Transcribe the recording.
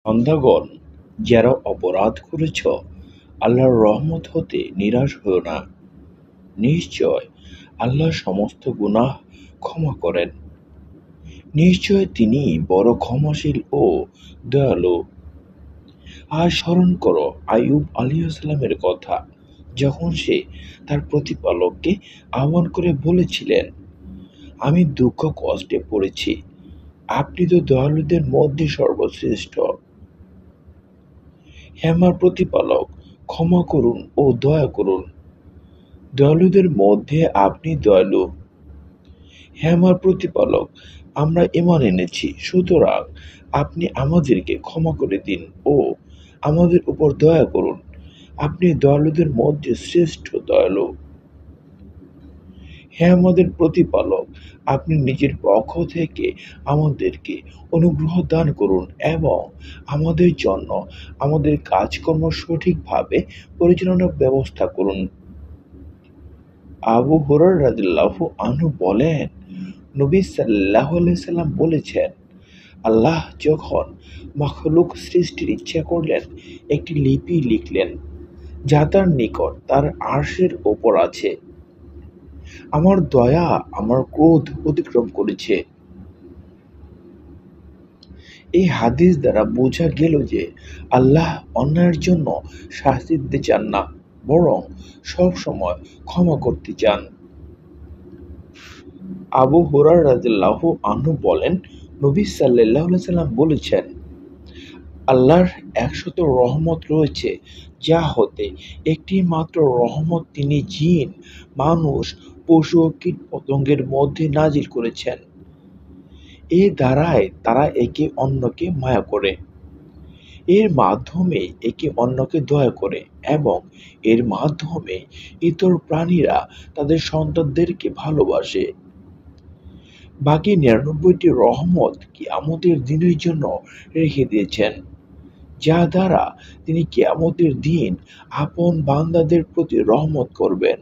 বান্দাগণ, যারা অপরাধ করেছ, আল্লাহর রহমত হতে নিরাশ হয়ো না। নিশ্চয় আল্লাহ সমস্ত গুনাহ ক্ষমা করেন। নিশ্চয় তিনি বড় ক্ষমাশীল ও দয়ালু। আর স্মরণ করো আইয়ুব আলাইহিসসালামের কথা, যখন সে তার প্রতিপালককে আহ্বান করে বলেছিলেন, আমি দুঃখ কষ্টে পড়েছি, আপনি তো দয়ালুদের মধ্যে সর্বশ্রেষ্ঠ। হে আমার প্রতিপালক, ক্ষমা করুন ও দয়া করুন, দয়ালুদের মধ্যে আপনি দয়ালু। হে আমার প্রতিপালক, আমরা ঈমান এনেছি, সুতরাং আপনি আমাদেরকে ক্ষমা করে দিন ও আমাদের উপর দয়া করুন, আপনি দয়ালুদের মধ্যে শ্রেষ্ঠ দয়ালু। হে আমাদের প্রতিপালক, আপনি নিজের পক্ষ থেকে আমাদেরকে অনুগ্রহ দান করুন এবং আমাদের জন্য আমাদের কাজকর্ম সঠিকভাবে পরিচালনার ব্যবস্থা করুন। আবু হুরায়রা রাদিয়াল্লাহু আনহু বলেন, নবী সাল্লাল্লাহু আলাইহি সাল্লাম বলেছেন, আল্লাহ যখন মাখলুক সৃষ্টির ইচ্ছা করলেন, একটি লিপি লিখলেন, যা তার নিকট তার আরশের ওপর আছে। আমার দয়া আমার ক্রোধ অতিক্রম করেছে। এই হাদিস দ্বারা বোঝা গেল যে আল্লাহ অন্যায়ের জন্য শাস্তি দিতে চান না, বরং সব সময় ক্ষমা করতে চান। আবু হুরায়রা রাদিয়াল্লাহু আনহু বলেন, নবী সাল্লাল্লাহু আলাইহি সাল্লাম বলেছেন, আল্লাহর ১০০ রহমত রয়েছে, যা হতে একটি মাত্র রহমত তিনি জিন, মানুষ, পশু ও কীটপতঙ্গের মধ্যে নাজিল করেছেন। এ দ্বারাই তারা একে অন্যকে মায়া করে, এর মাধ্যমে একে অন্যকে দয়া করে এবং এর মাধ্যমে ইতর প্রাণীরা তাদের সন্তানদেরকে ভালোবাসে। বাকি ৯৯টি রহমত কিয়ামতের দিনের জন্য রেখে দিয়েছেন, যা দ্বারা তিনি কিয়ামতের দিন আপন বান্দাদের প্রতি রহমত করবেন।